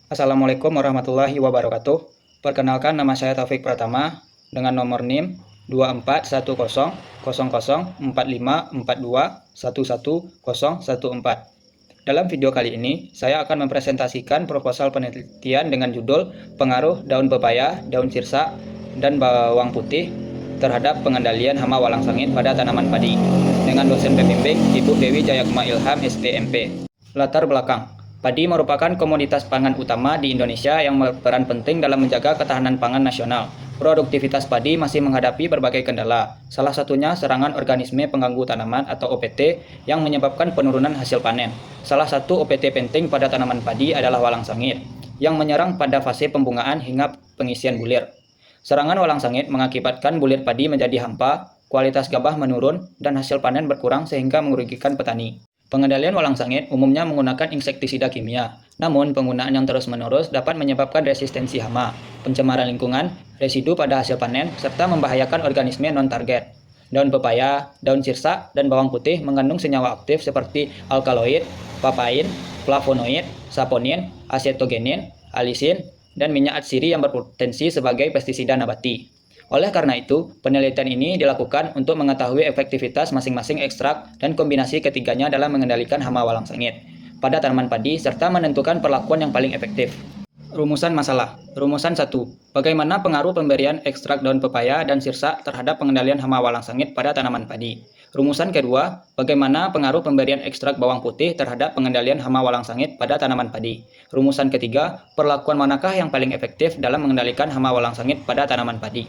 Assalamualaikum warahmatullahi wabarakatuh. Perkenalkan, nama saya Taufik Pratama dengan nomor NIM 24100045421114. Dalam video kali ini, saya akan mempresentasikan proposal penelitian dengan judul Pengaruh Daun Pepaya, Daun Sirsak, dan Bawang Putih terhadap pengendalian hama walang sangit pada tanaman padi dengan dosen pembimbing Ibu Dewi Jayakma Ilham STMP. Latar belakang: padi merupakan komoditas pangan utama di Indonesia yang berperan penting dalam menjaga ketahanan pangan nasional. Produktivitas padi masih menghadapi berbagai kendala, salah satunya serangan organisme pengganggu tanaman atau OPT yang menyebabkan penurunan hasil panen. Salah satu OPT penting pada tanaman padi adalah walang sangit, yang menyerang pada fase pembungaan hingga pengisian bulir. Serangan walang sangit mengakibatkan bulir padi menjadi hampa, kualitas gabah menurun, dan hasil panen berkurang sehingga merugikan petani. Pengendalian walang sangit umumnya menggunakan insektisida kimia, namun penggunaan yang terus-menerus dapat menyebabkan resistensi hama, pencemaran lingkungan, residu pada hasil panen, serta membahayakan organisme non-target. Daun pepaya, daun sirsak, dan bawang putih mengandung senyawa aktif seperti alkaloid, papain, flavonoid, saponin, acetogenin, alisin, dan minyak atsiri yang berpotensi sebagai pestisida nabati. Oleh karena itu, penelitian ini dilakukan untuk mengetahui efektivitas masing-masing ekstrak dan kombinasi ketiganya dalam mengendalikan hama walang sangit pada tanaman padi serta menentukan perlakuan yang paling efektif. Rumusan masalah. Rumusan 1. Bagaimana pengaruh pemberian ekstrak daun pepaya dan sirsak terhadap pengendalian hama walang sangit pada tanaman padi? Rumusan kedua, bagaimana pengaruh pemberian ekstrak bawang putih terhadap pengendalian hama walang sangit pada tanaman padi? Rumusan ketiga, perlakuan manakah yang paling efektif dalam mengendalikan hama walang sangit pada tanaman padi?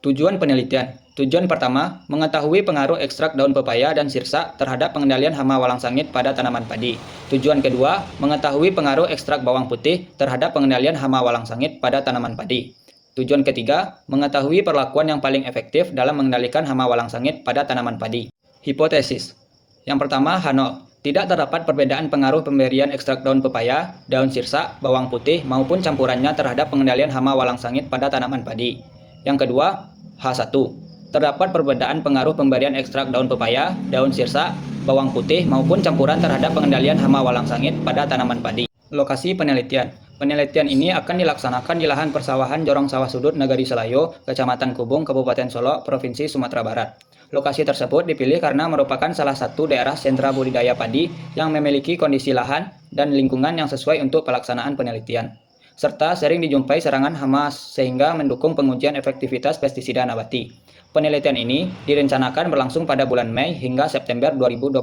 Tujuan penelitian. Tujuan pertama, mengetahui pengaruh ekstrak daun pepaya dan sirsak terhadap pengendalian hama walang sangit pada tanaman padi. Tujuan kedua, mengetahui pengaruh ekstrak bawang putih terhadap pengendalian hama walang sangit pada tanaman padi. Tujuan ketiga, mengetahui perlakuan yang paling efektif dalam mengendalikan hama walang sangit pada tanaman padi. Hipotesis. Yang pertama, H0. Tidak terdapat perbedaan pengaruh pemberian ekstrak daun pepaya, daun sirsak, bawang putih, maupun campurannya terhadap pengendalian hama walang sangit pada tanaman padi. Yang kedua, H1. Terdapat perbedaan pengaruh pemberian ekstrak daun pepaya, daun sirsak, bawang putih, maupun campuran terhadap pengendalian hama walang sangit pada tanaman padi. Lokasi penelitian. Penelitian ini akan dilaksanakan di lahan persawahan Jorong Sawah Sudut Negari Selayo, Kecamatan Kubung, Kabupaten Solok, Provinsi Sumatera Barat. Lokasi tersebut dipilih karena merupakan salah satu daerah sentra budidaya padi yang memiliki kondisi lahan dan lingkungan yang sesuai untuk pelaksanaan penelitian, serta sering dijumpai serangan hama sehingga mendukung pengujian efektivitas pestisida nabati. Penelitian ini direncanakan berlangsung pada bulan Mei hingga September 2026,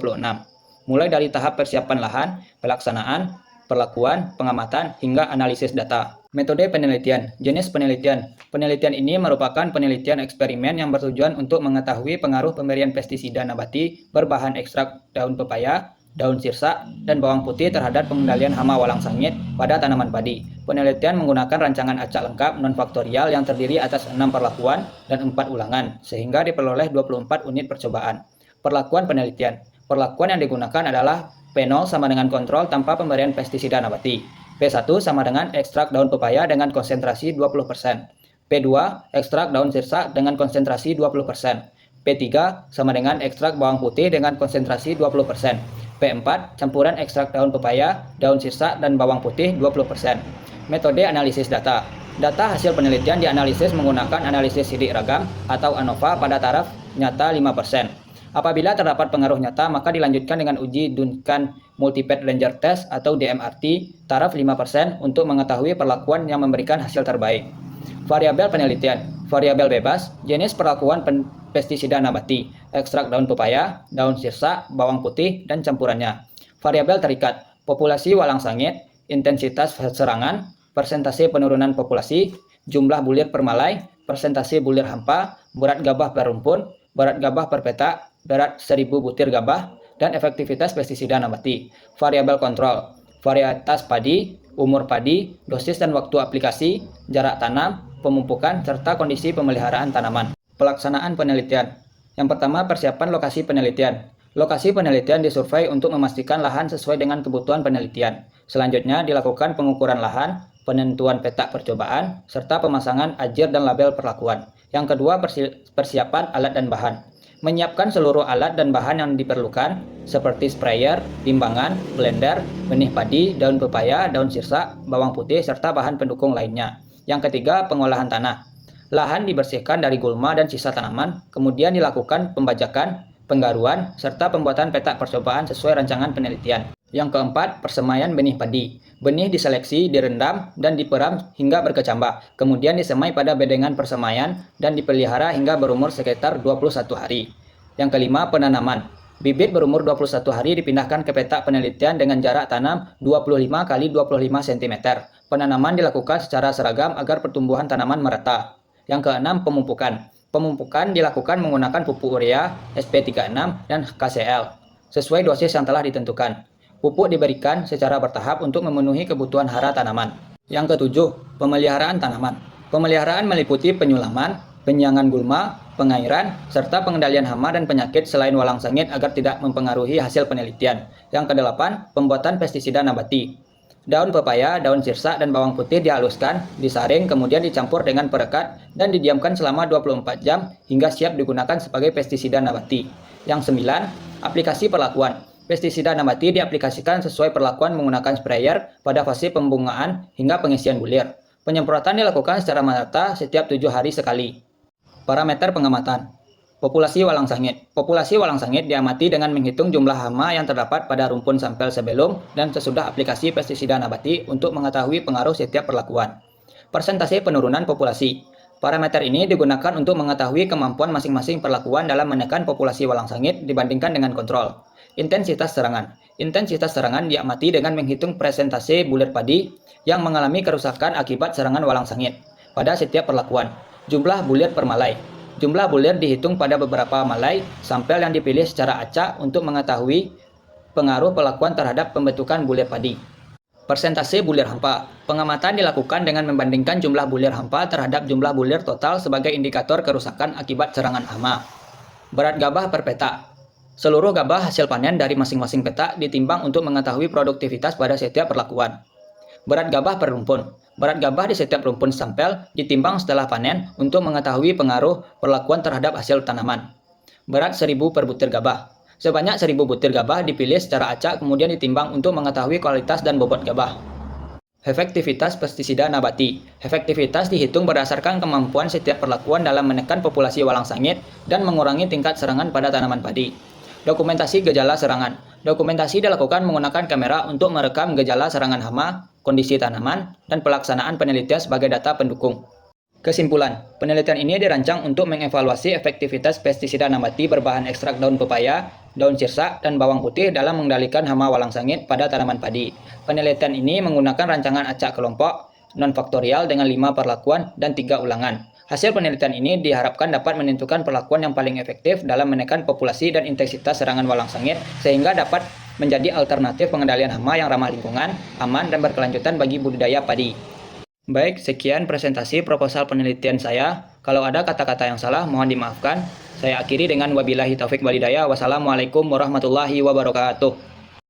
mulai dari tahap persiapan lahan, pelaksanaan, perlakuan, pengamatan, hingga analisis data. Metode penelitian. Jenis penelitian. Penelitian ini merupakan penelitian eksperimen yang bertujuan untuk mengetahui pengaruh pemberian pestisida nabati berbahan ekstrak daun pepaya, daun sirsak, dan bawang putih terhadap pengendalian hama walang sangit pada tanaman padi. Penelitian menggunakan rancangan acak lengkap non-faktorial yang terdiri atas 6 perlakuan dan 4 ulangan, sehingga diperoleh 24 unit percobaan. Perlakuan penelitian. Perlakuan yang digunakan adalah P0 sama dengan kontrol tanpa pemberian pestisida nabati. P1 sama dengan ekstrak daun pepaya dengan konsentrasi 20%. P2 ekstrak daun sirsak dengan konsentrasi 20%. P3 sama dengan ekstrak bawang putih dengan konsentrasi 20%. P4 campuran ekstrak daun pepaya, daun sirsak, dan bawang putih 20%. Metode analisis data. Data hasil penelitian dianalisis menggunakan analisis sidik ragam atau ANOVA pada taraf nyata 5%. Apabila terdapat pengaruh nyata, maka dilanjutkan dengan uji Duncan Multiplet Ranger Test atau DMRT taraf 5% untuk mengetahui perlakuan yang memberikan hasil terbaik. Variabel penelitian. Variabel bebas, jenis perlakuan pestisida nabati, ekstrak daun pepaya, daun sirsak, bawang putih, dan campurannya. Variabel terikat, populasi walang sangit, intensitas serangan, persentase penurunan populasi, jumlah bulir per malai, persentase bulir hampa, berat gabah per rumpun, berat gabah per petak, berat 1000 butir gabah, dan efektivitas pestisida nabati. Variabel kontrol, varietas padi, umur padi, dosis dan waktu aplikasi, jarak tanam, pemupukan, serta kondisi pemeliharaan tanaman. Pelaksanaan penelitian. Yang pertama, persiapan lokasi penelitian. Lokasi penelitian disurvei untuk memastikan lahan sesuai dengan kebutuhan penelitian. Selanjutnya, dilakukan pengukuran lahan, penentuan petak percobaan, serta pemasangan ajir dan label perlakuan. Yang kedua, persiapan alat dan bahan. Menyiapkan seluruh alat dan bahan yang diperlukan, seperti sprayer, timbangan, blender, benih padi, daun pepaya, daun sirsak, bawang putih, serta bahan pendukung lainnya. Yang ketiga, pengolahan tanah. Lahan dibersihkan dari gulma dan sisa tanaman, kemudian dilakukan pembajakan, penggaruan, serta pembuatan peta percobaan sesuai rancangan penelitian. Yang keempat, persemaian benih padi. Benih diseleksi, direndam, dan diperam hingga berkecambah. Kemudian disemai pada bedengan persemaian dan dipelihara hingga berumur sekitar 21 hari. Yang kelima, penanaman. Bibit berumur 21 hari dipindahkan ke petak penelitian dengan jarak tanam 25 x 25 cm. Penanaman dilakukan secara seragam agar pertumbuhan tanaman merata. Yang keenam, pemupukan. Pemupukan dilakukan menggunakan pupuk urea, SP36, dan KCl, sesuai dosis yang telah ditentukan. Pupuk diberikan secara bertahap untuk memenuhi kebutuhan hara tanaman. Yang ketujuh, pemeliharaan tanaman. Pemeliharaan meliputi penyulaman, penyiangan gulma, pengairan, serta pengendalian hama dan penyakit selain walang sangit agar tidak mempengaruhi hasil penelitian. Yang kedelapan, pembuatan pestisida nabati. Daun pepaya, daun sirsak, dan bawang putih dihaluskan, disaring, kemudian dicampur dengan perekat, dan didiamkan selama 24 jam hingga siap digunakan sebagai pestisida nabati. Yang sembilan, aplikasi perlakuan. Pestisida nabati diaplikasikan sesuai perlakuan menggunakan sprayer pada fase pembungaan hingga pengisian bulir. Penyemprotan dilakukan secara merata setiap 7 hari sekali. Parameter pengamatan. Populasi walang sangit. Populasi walang sangit diamati dengan menghitung jumlah hama yang terdapat pada rumpun sampel sebelum dan sesudah aplikasi pestisida nabati untuk mengetahui pengaruh setiap perlakuan. Persentase penurunan populasi. Parameter ini digunakan untuk mengetahui kemampuan masing-masing perlakuan dalam menekan populasi walang sangit dibandingkan dengan kontrol. Intensitas serangan. Intensitas serangan diamati dengan menghitung persentase bulir padi yang mengalami kerusakan akibat serangan walang sangit pada setiap perlakuan. Jumlah bulir per malai. Jumlah bulir dihitung pada beberapa malai sampel yang dipilih secara acak untuk mengetahui pengaruh perlakuan terhadap pembentukan bulir padi. Persentase bulir hampa. Pengamatan dilakukan dengan membandingkan jumlah bulir hampa terhadap jumlah bulir total sebagai indikator kerusakan akibat serangan hama. Berat gabah per petak. Seluruh gabah hasil panen dari masing-masing petak ditimbang untuk mengetahui produktivitas pada setiap perlakuan. Berat gabah per rumpun. Berat gabah di setiap rumpun sampel ditimbang setelah panen untuk mengetahui pengaruh perlakuan terhadap hasil tanaman. Berat 1000 per butir gabah. Sebanyak 1000 butir gabah dipilih secara acak kemudian ditimbang untuk mengetahui kualitas dan bobot gabah. Efektivitas pestisida nabati. Efektivitas dihitung berdasarkan kemampuan setiap perlakuan dalam menekan populasi walang sangit dan mengurangi tingkat serangan pada tanaman padi. Dokumentasi gejala serangan. Dokumentasi dilakukan menggunakan kamera untuk merekam gejala serangan hama, kondisi tanaman, dan pelaksanaan penelitian sebagai data pendukung. Kesimpulan, penelitian ini dirancang untuk mengevaluasi efektivitas pestisida nabati berbahan ekstrak daun pepaya, daun sirsak, dan bawang putih dalam mengendalikan hama walang sangit pada tanaman padi. Penelitian ini menggunakan rancangan acak kelompok, non-faktorial dengan 5 perlakuan dan 3 ulangan. Hasil penelitian ini diharapkan dapat menentukan perlakuan yang paling efektif dalam menekan populasi dan intensitas serangan walang sangit sehingga dapat menjadi alternatif pengendalian hama yang ramah lingkungan, aman, dan berkelanjutan bagi budidaya padi. Baik, sekian presentasi proposal penelitian saya. Kalau ada kata-kata yang salah, mohon dimaafkan. Saya akhiri dengan wabillahi taufik walhidayah. Wassalamualaikum warahmatullahi wabarakatuh.